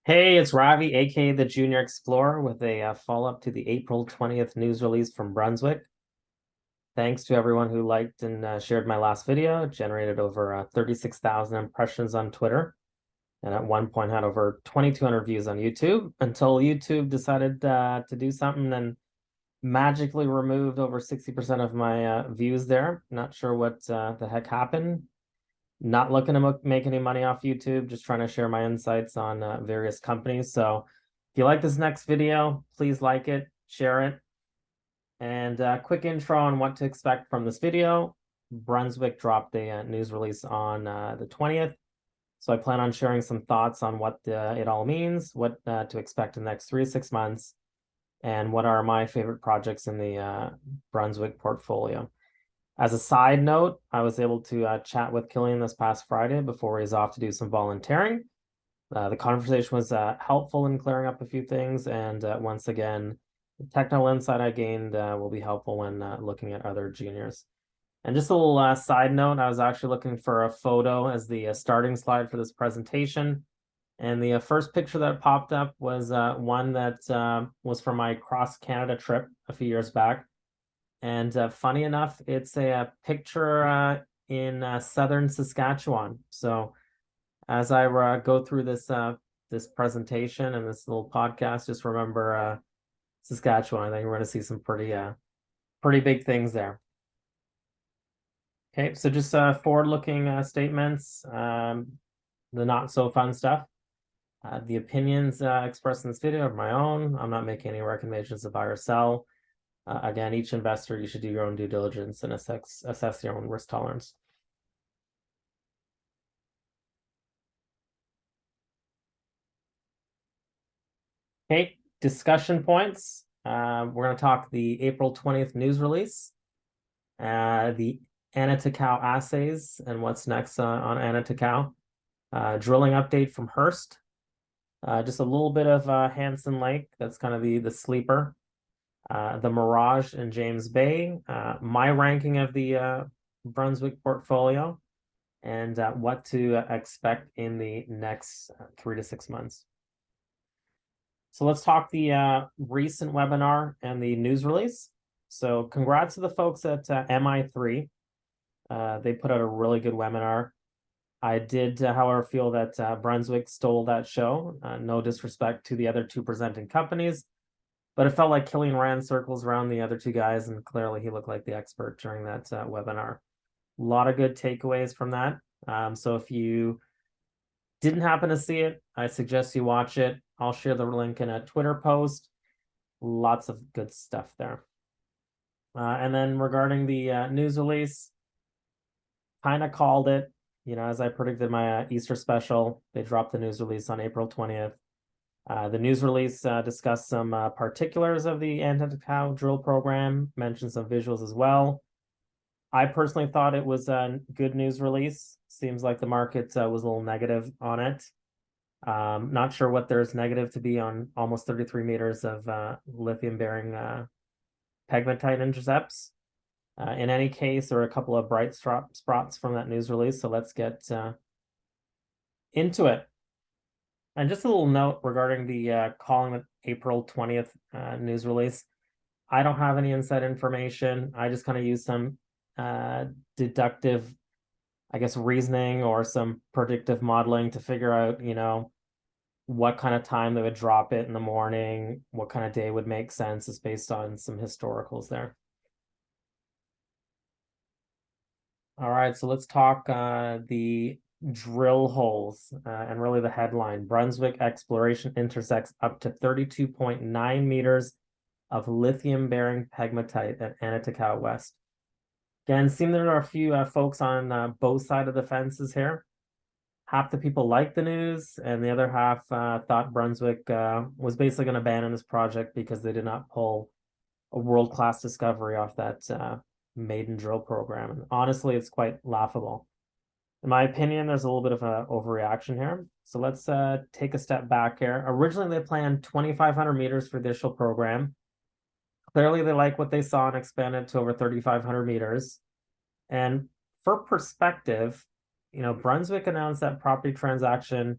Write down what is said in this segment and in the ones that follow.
Hey, it's Ravi, aka the Junior Explorer, with a follow-up to the April 20th news release from Brunswick. Thanks to everyone who liked and shared my last video. It generated over 36,000 impressions on Twitter, and at one point had over 2,200 views on YouTube, until YouTube decided to do something and magically removed over 60% of my views there. Not sure what the heck happened. Not looking to make any money off YouTube, just trying to share my insights on various companies. So if you like this next video, please like it, share it. And quick intro on what to expect from this video. Brunswick dropped a news release on the 20th. So I plan on sharing some thoughts on what it all means, what to expect in the next 3 to 6 months, and what are my favorite projects in the Brunswick portfolio. As a side note, I was able to chat with Killian this past Friday before he's off to do some volunteering. The conversation was helpful in clearing up a few things, and once again, the technical insight I gained will be helpful when looking at other juniors. And just a little side note, I was actually looking for a photo as the starting slide for this presentation. And the first picture that popped up was one that was from my cross-Canada trip a few years back. And funny enough, it's a picture in southern Saskatchewan. So as I go through this presentation and this little podcast, just remember Saskatchewan. I think we're going to see some pretty big things there. Okay, so just forward-looking statements, the not so fun stuff. The opinions expressed in this video are my own. I'm not making any recommendations to buy or sell. Again, each investor, you should do your own due diligence and assess your own risk tolerance. Okay, discussion points. We're going to talk the April 20th news release, the Anatacau assays and what's next on Anatacau, drilling update from Hearst, just a little bit of Hanson Lake, that's kind of the sleeper. The Mirage in James Bay, my ranking of the Brunswick portfolio, and what to expect in the next 3 to 6 months. So let's talk the recent webinar and the news release. So congrats to the folks at MI3. They put out a really good webinar. I did, however, feel that Brunswick stole that show. No disrespect to the other two presenting companies, but it felt like Killian ran circles around the other two guys, and clearly he looked like the expert during that webinar. A lot of good takeaways from that. So if you didn't happen to see it, I suggest you watch it. I'll share the link in a Twitter post. Lots of good stuff there. And then regarding the news release, kind of called it. You know, as I predicted my Easter special, they dropped the news release on April 20th. The news release discussed some particulars of the Anatacau drill program, mentioned some visuals as well. I personally thought it was a good news release. Seems like the market was a little negative on it. Not sure what there's negative to be on almost 33 meters of lithium-bearing pegmatite intercepts. In any case, there are a couple of bright spots from that news release, so let's get into it. And just a little note regarding the calling the April 20th news release. I don't have any inside information. I just kind of use some deductive, I guess, reasoning or some predictive modeling to figure out, you know, what kind of time they would drop it in the morning, what kind of day would make sense, is based on some historicals there. All right, so let's talk the drill holes and really the headline. Brunswick Exploration intersects up to 32.9 meters of lithium-bearing pegmatite at Anatacau West. Again, seems there are a few folks on both sides of the fences here. Half the people liked the news, and the other half thought Brunswick was basically going to abandon this project because they did not pull a world-class discovery off that maiden drill program. And honestly, it's quite laughable. In my opinion, there's a little bit of an overreaction here. So let's take a step back here. Originally, they planned 2,500 meters for the initial program. Clearly, they like what they saw and expanded to over 3,500 meters. And for perspective, you know, Brunswick announced that property transaction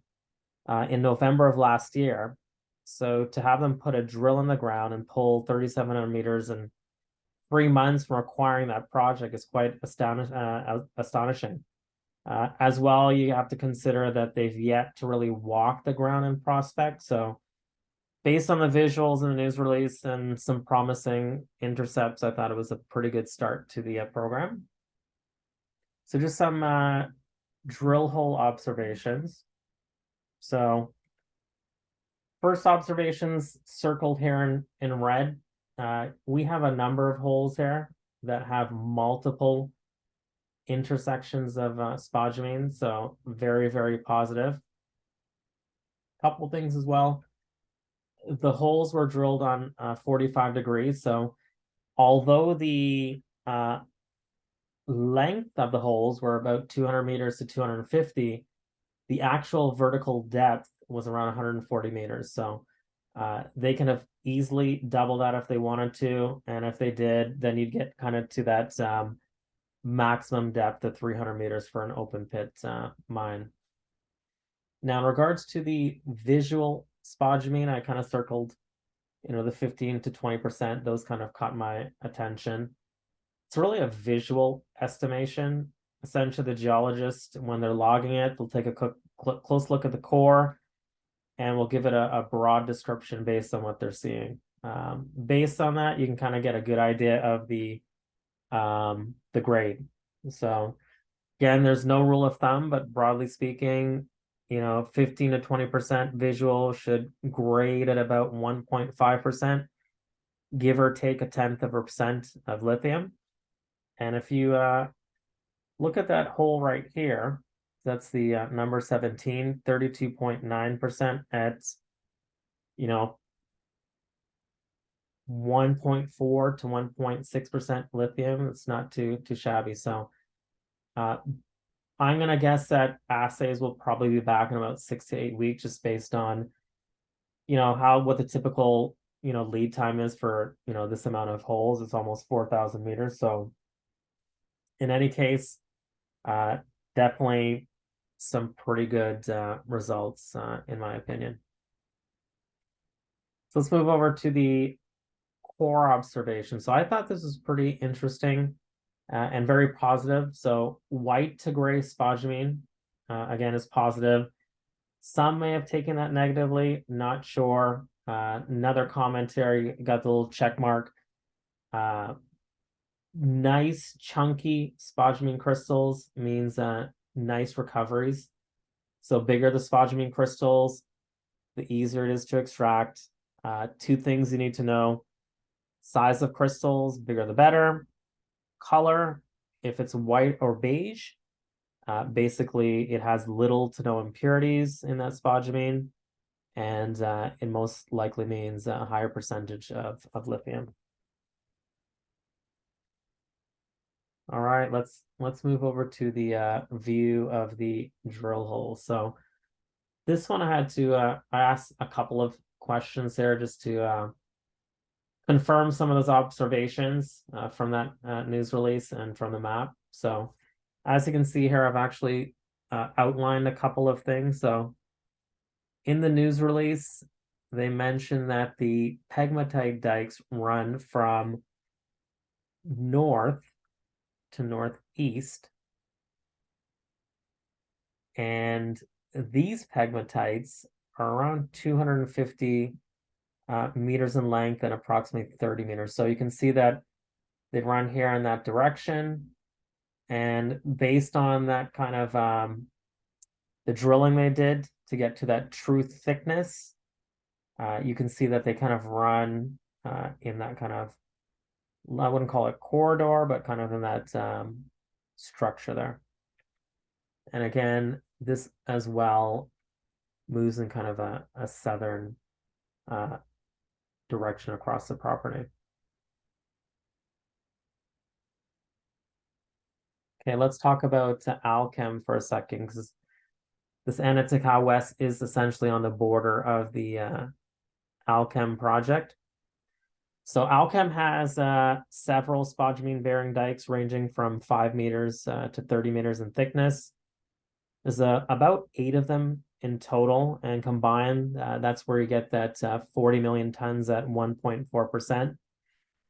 in November of last year. So to have them put a drill in the ground and pull 3,700 meters in 3 months from acquiring that project is quite astonishing. As well, you have to consider that they've yet to really walk the ground in Prospect. So based on the visuals in the news release and some promising intercepts, I thought it was a pretty good start to the program. So just some drill hole observations. So first observations circled here in red. We have a number of holes here that have multiple intersections of spodumene, so very, very positive. Couple things as well. The holes were drilled on 45 degrees, so although the length of the holes were about 200 meters to 250, the actual vertical depth was around 140 meters. So they can have easily double that if they wanted to, and if they did, then you'd get kind of to that maximum depth of 300 meters for an open pit mine. Now, in regards to the visual spodumene, I kind of circled, the 15 to 20%. Those kind of caught my attention. It's really a visual estimation. Essentially, the geologist, when they're logging it, they'll take a close look at the core, and we'll give it a broad description based on what they're seeing. Based on that, you can kind of get a good idea of the grade. So again, there's no rule of thumb, but broadly speaking, 15 to 20% visual should grade at about 1.5%, give or take 0.1% of lithium. And if you look at that hole right here, that's the number 17, 32.9% at 1.4 to 1.6% lithium. It's not too shabby. So I'm gonna guess that assays will probably be back in about 6 to 8 weeks, just based on what the typical lead time is for this amount of holes. It's almost 4,000 meters. So in any case, definitely some pretty good results in my opinion. So let's move over to the core observation. So I thought this was pretty interesting and very positive. So white to gray spodumene, again, is positive. Some may have taken that negatively, not sure. Another commentary got the little check mark. Nice chunky spodumene crystals means nice recoveries. So bigger the spodumene crystals, the easier it is to extract. Two things you need to know: size of crystals, bigger the better. Color, if it's white or beige, basically it has little to no impurities in that spodumene, and it most likely means a higher percentage of lithium. All right, let's move over to the view of the drill hole. So this one I had to I asked a couple of questions there just to confirm some of those observations from that news release and from the map. So as you can see here, I've actually outlined a couple of things. So in the news release, they mentioned that the pegmatite dikes run from north to northeast. And these pegmatites are around 250 meters in length and approximately 30 meters. So you can see that they run here in that direction. And based on that kind of the drilling they did to get to that true thickness, you can see that they kind of run in that kind of, I wouldn't call it corridor, but kind of in that structure there. And again, this as well moves in kind of a southern direction across the property. Okay, let's talk about Allkem for a second, because this Anatacau West is essentially on the border of the Allkem project. So Allkem has several spodumene bearing dikes ranging from 5 meters to 30 meters in thickness. There's about 8 of them in total and combined. That's where you get that 40 million tons at 1.4%.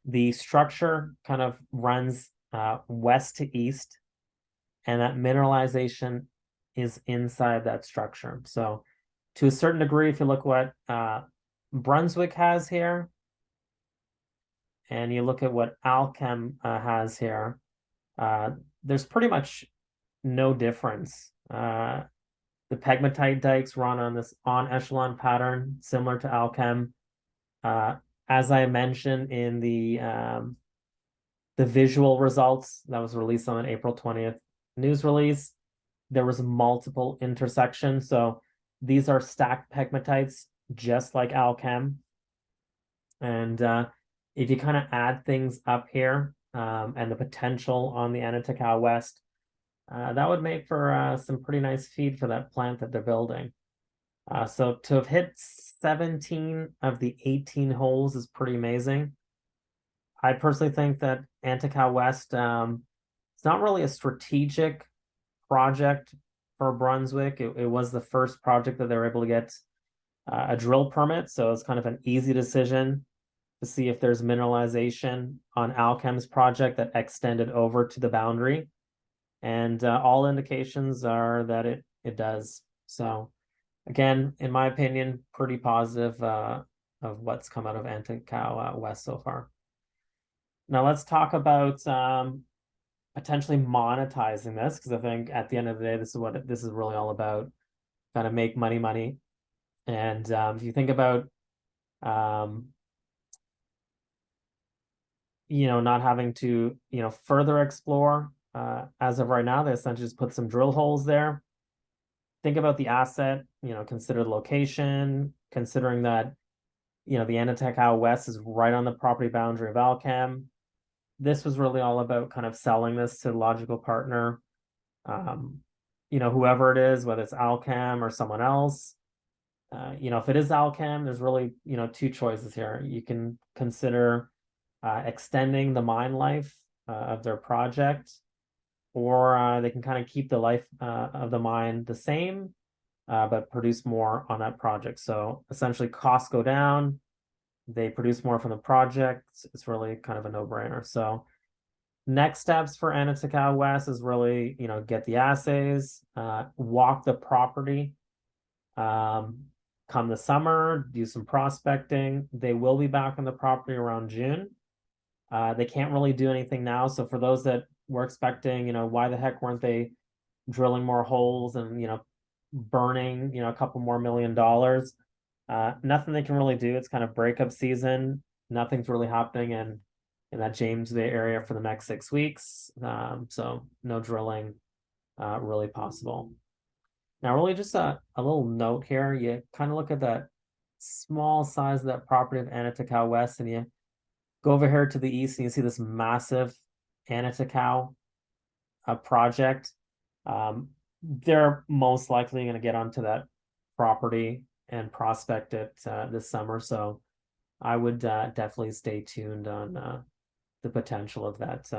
The structure kind of runs west to east, and that mineralization is inside that structure. So to a certain degree, if you look what Brunswick has here, and you look at what Allkem has here, there's pretty much no difference. The pegmatite dikes run on this on-echelon pattern, similar to Allkem. As I mentioned in the visual results that was released on an April 20th news release, there was multiple intersections. So these are stacked pegmatites, just like Allkem. And if you kind of add things up here and the potential on the Anatacau West, that would make for some pretty nice feed for that plant that they're building. So to have hit 17 of the 18 holes is pretty amazing. I personally think that Anatacau West, it's not really a strategic project for Brunswick. It was the first project that they were able to get a drill permit, so it's kind of an easy decision to see if there's mineralization on Allkem's project that extended over to the boundary. And all indications are that it does. So again, in my opinion, pretty positive of what's come out of Anatacau West so far. Now let's talk about potentially monetizing this, because I think at the end of the day, this is what this is really all about, kind of make money. And if you think about not having to further explore as of right now, they essentially just put some drill holes there. Think about the asset, consider the location, considering that the Anatacau West is right on the property boundary of Allkem. This was really all about kind of selling this to the logical partner, whoever it is, whether it's Allkem or someone else. If it is Allkem, there's really two choices here. You can consider extending the mine life of their project, or they can kind of keep the life of the mine the same, but produce more on that project. So essentially costs go down, they produce more from the project. It's really kind of a no-brainer. So next steps for Anatacau West is really, get the assays, walk the property, come the summer, do some prospecting. They will be back on the property around June. They can't really do anything now. So for those that were expecting, why the heck weren't they drilling more holes and, burning, a couple more $1 million? Nothing they can really do. It's kind of breakup season. Nothing's really happening in that James Bay area for the next 6 weeks. So no drilling really possible. Now, really just a little note here. You kind of look at that small size of that property of Anatacau West, and you go over here to the east and you see this massive Anatacau project. They're most likely going to get onto that property and prospect it this summer. So I would definitely stay tuned on the potential of that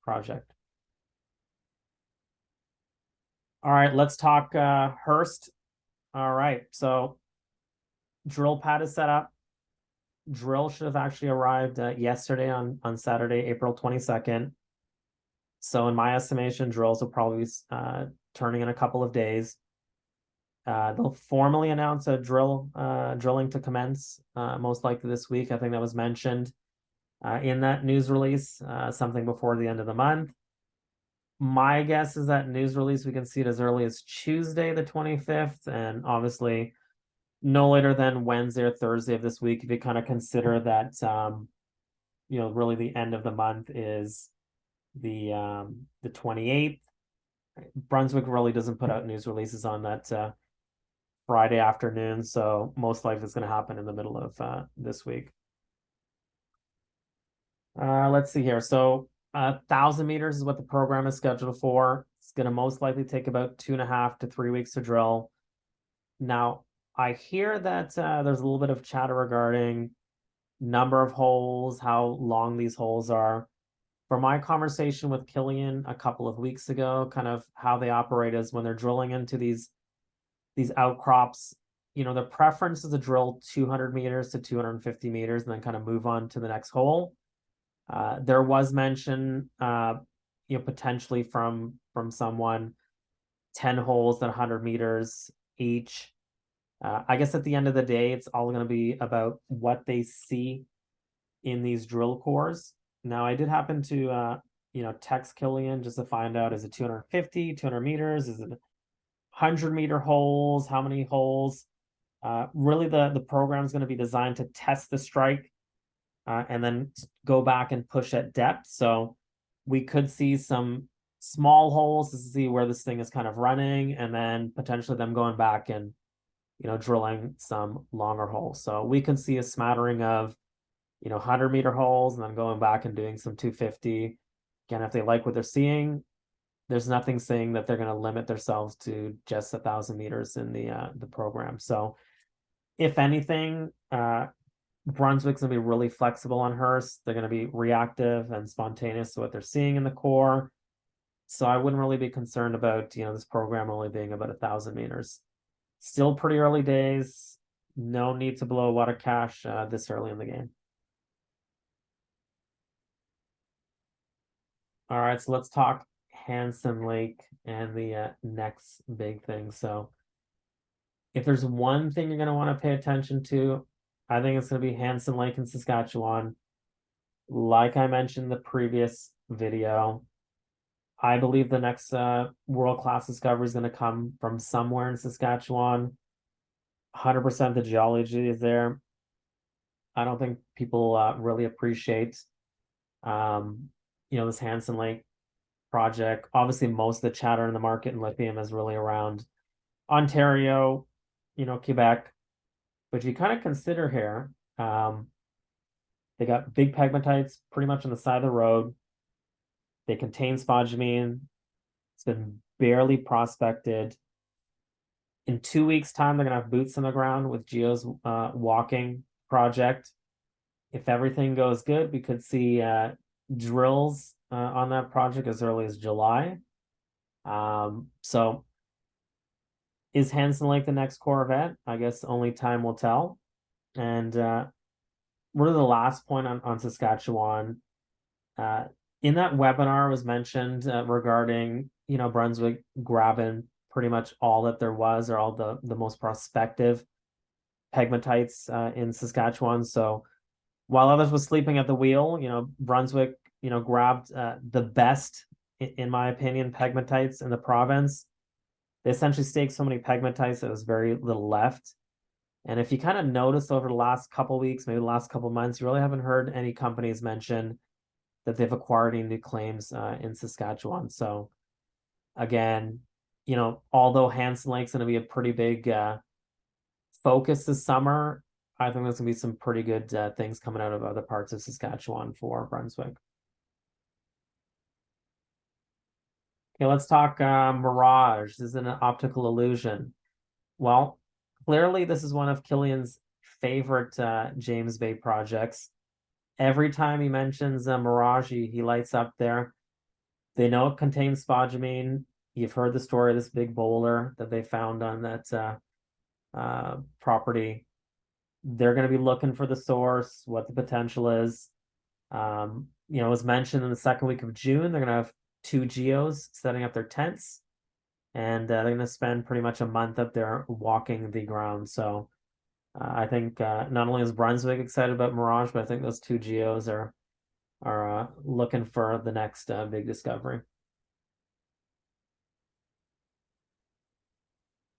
project. All right, let's talk Hearst. All right, so drill pad is set up. Drill should have actually arrived yesterday on Saturday, April 22nd. So in my estimation, drills will probably be turning in a couple of days. They'll formally announce a drilling to commence most likely this week. I think that was mentioned in that news release, something before the end of the month. My guess is that news release, we can see it as early as Tuesday, the 25th, and obviously no later than Wednesday or Thursday of this week, if you kind of consider that, really the end of the month is the 28th. Brunswick really doesn't put out news releases on that Friday afternoon, so most likely it's going to happen in the middle of this week. Let's see here. So 1,000 meters is what the program is scheduled for. It's going to most likely take about 2.5 to 3 weeks to drill. Now, I hear that there's a little bit of chatter regarding number of holes, how long these holes are. From my conversation with Killian a couple of weeks ago, kind of how they operate is when they're drilling into these these outcrops, the preference is to drill 200 meters to 250 meters and then kind of move on to the next hole. There was mention, potentially from someone, 10 holes at 100 meters each. I guess at the end of the day, it's all going to be about what they see in these drill cores. Now, I did happen to, text Killian just to find out, is it 250, 200 meters? Is it 100-meter holes? How many holes? Really, the program is going to be designed to test the strike and then go back and push at depth. So we could see some small holes to see where this thing is kind of running, and then potentially them going back and, drilling some longer holes. So we could see a smattering of, 100-meter holes and then going back and doing some 250. Again, if they like what they're seeing, there's nothing saying that they're going to limit themselves to just 1,000 meters in the program. So if anything, Brunswick's going to be really flexible on Hearst. They're going to be reactive and spontaneous to what they're seeing in the core. So I wouldn't really be concerned about, this program only being about 1,000 meters. Still pretty early days. No need to blow a lot of cash this early in the game. All right, so let's talk Hanson Lake and the next big thing. So if there's one thing you're going to want to pay attention to, I think it's going to be Hanson Lake in Saskatchewan. Like I mentioned in the previous video, I believe the next world-class discovery is going to come from somewhere in Saskatchewan. 100% the geology is there. I don't think people really appreciate, this Hanson Lake project. Obviously, most of the chatter in the market in lithium is really around Ontario, Quebec. But if you kind of consider here, they got big pegmatites pretty much on the side of the road. They contain spodumene. It's been barely prospected. In 2 weeks' time, they're going to have boots on the ground with Geo's walking project. If everything goes good, we could see drills on that project as early as July. So is Hanson Lake the next Corvette? I guess only time will tell. And really the last point on Saskatchewan, in that webinar was mentioned regarding, Brunswick grabbing pretty much all that there was, or all the most prospective pegmatites in Saskatchewan. So while others was sleeping at the wheel, Brunswick, grabbed the best, in my opinion, pegmatites in the province. They essentially staked so many pegmatites that was very little left. And if you kind of notice over the last couple of weeks, maybe the last couple of months, you really haven't heard any companies mention that they've acquired any new claims in Saskatchewan. So again, although Hanson Lake's going to be a pretty big focus this summer, I think there's going to be some pretty good things coming out of other parts of Saskatchewan for Brunswick. Okay, let's talk Mirage. This is an optical illusion. Well, clearly this is one of Killian's favorite James Bay projects. Every time he mentions Mirage, he lights up there. They know it contains spodumene. You've heard the story of this big boulder that they found on that property. They're going to be looking for the source, what the potential is. It was mentioned in the second week of June, they're going to have 2 geos setting up their tents, and they're going to spend pretty much a month up there walking the ground. So I think not only is Brunswick excited about Mirage, but I think those 2 geos are looking for the next big discovery.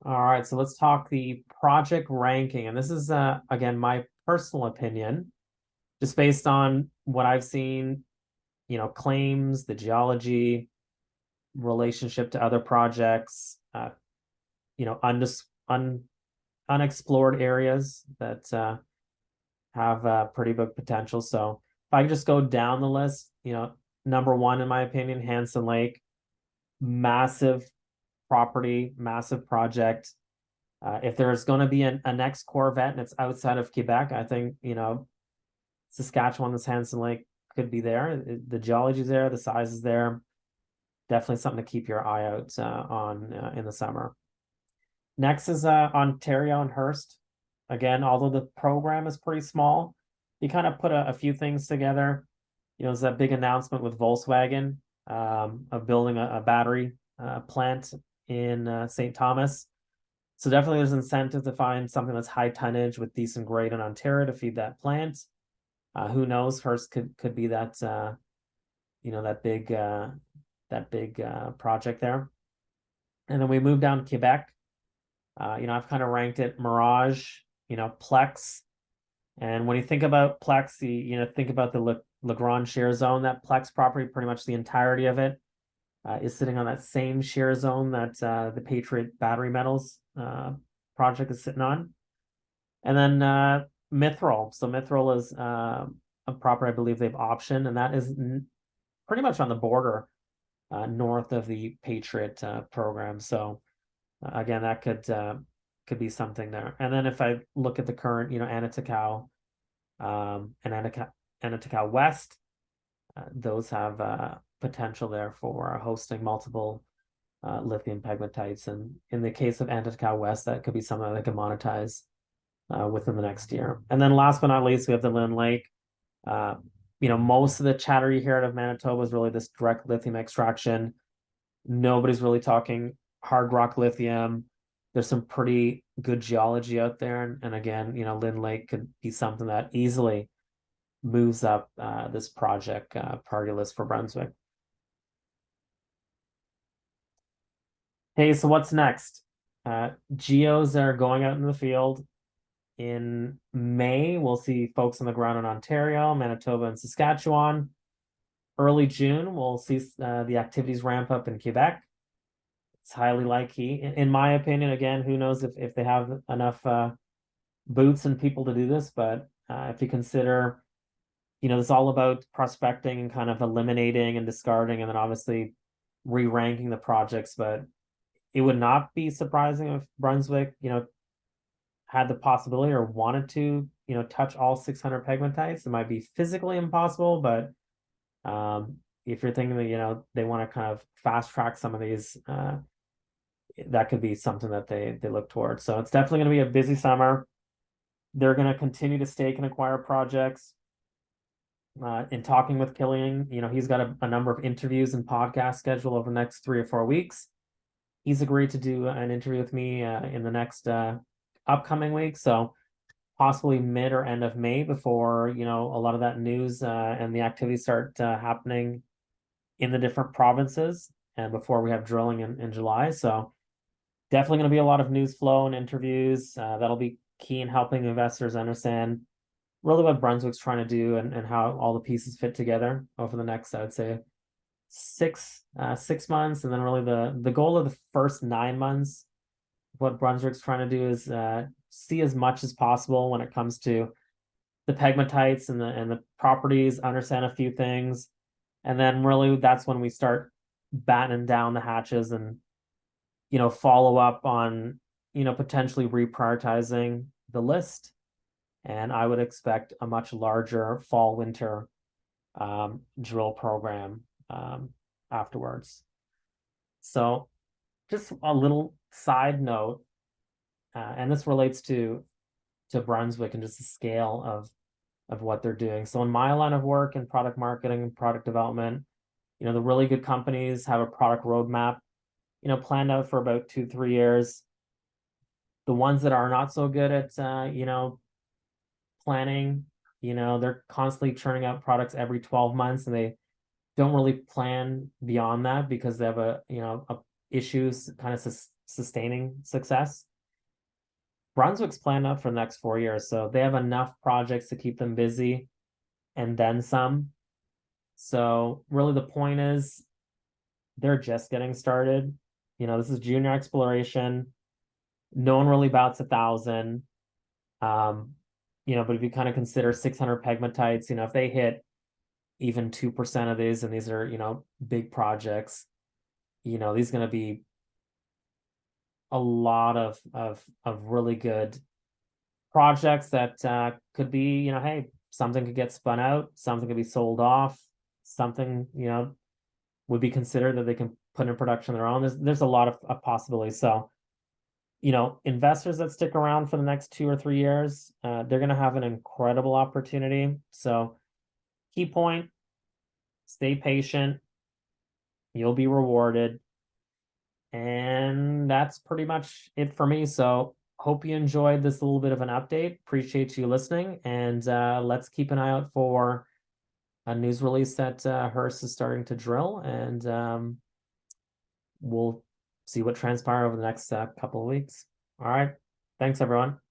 All right, so let's talk the project ranking. And this is, again, my personal opinion, just based on what I've seen, claims, the geology, relationship to other projects, unexplored areas that have pretty big potential. So if I just go down the list, number 1, in my opinion, Hanson Lake, massive property, massive project. If there's going to be a next Corvette and it's outside of Quebec, I think, Saskatchewan, this Hanson Lake could be there. The geology's there, the size is there. Definitely something to keep your eye out on in the summer. Next is Ontario and Hearst. Again, although the program is pretty small, you kind of put a few things together. There's that big announcement with Volkswagen of building a battery plant in St. Thomas. So definitely there's incentive to find something that's high tonnage with decent grade in Ontario to feed that plant. Who knows? Hearst could be that that big project there. And then we move down to Quebec. I've kind of ranked it Mirage, Plex. And when you think about Plex, you think about the Le Grand shear zone. That Plex property, pretty much the entirety of it, is sitting on that same shear zone that the Patriot Battery Metals project is sitting on. And then Mithril. So Mithril is a property I believe they've optioned, and that is pretty much on the border north of the Patriot program. So again, that could be something there. And then if I look at the current, Anatacau and Anatacau West, those have potential there for hosting multiple lithium pegmatites. And in the case of Anatacau West, that could be something that they can monetize within the next year. And then last but not least, we have the Lynn Lake. Most of the chatter you hear out of Manitoba is really this direct lithium extraction. Nobody's really talking hard rock lithium. There's some pretty good geology out there. And again, Lynn Lake could be something that easily moves up this project priority list for Brunswick. Hey, so what's next? Geos are going out in the field. In May, we'll see folks on the ground in Ontario, Manitoba, and Saskatchewan. Early June, we'll see the activities ramp up in Quebec. It's highly likely, in my opinion. Again, who knows if they have enough boots and people to do this, but if you consider, it's all about prospecting and kind of eliminating and discarding, and then obviously re-ranking the projects. But it would not be surprising if Brunswick, had the possibility or wanted to, touch all 600 pegmatites. It might be physically impossible, but if you're thinking that, they want to kind of fast track some of these, that could be something that they look towards. So it's definitely going to be a busy summer. They're going to continue to stake and acquire projects. In talking with Killian, he's got a number of interviews and podcasts scheduled over the next 3 or 4 weeks. He's agreed to do an interview with me in the next upcoming week. So possibly mid or end of May before, a lot of that news and the activities start happening in the different provinces and before we have drilling in July. So definitely going to be a lot of news flow and interviews. That'll be key in helping investors understand really what Brunswick's trying to do and how all the pieces fit together over the next, I would say, 6 months. And then really the goal of the first 9 months, what Brunswick's trying to do is see as much as possible when it comes to the pegmatites and the properties, understand a few things. And then really that's when we start battening down the hatches and, follow up on, potentially reprioritizing the list. And I would expect a much larger fall winter drill program afterwards. So just a little side note, and this relates to Brunswick and just the scale of what they're doing. So in my line of work in product marketing and product development, the really good companies have a product roadmap, planned out for about 2-3 years. The ones that are not so good at planning, they're constantly churning out products every 12 months, and they don't really plan beyond that because they have issues kind of sustaining success. Brunswick's planned out for the next 4 years, so they have enough projects to keep them busy and then some. So really the point is they're just getting started. This is junior exploration. No one really bouts 1,000. But if you kind of consider 600 pegmatites, if they hit even 2% of these, and these are, big projects, these are going to be a lot of really good projects that could be, hey, something could get spun out, something could be sold off, something, would be considered that they can put in production on their own. There's a lot of possibilities. So, investors that stick around for the next 2 or 3 years, they're going to have an incredible opportunity. So key point, stay patient. You'll be rewarded. And that's pretty much it for me. So hope you enjoyed this little bit of an update. Appreciate you listening. And let's keep an eye out for a news release that Hearst is starting to drill. And we'll see what transpires over the next couple of weeks. All right. Thanks, everyone.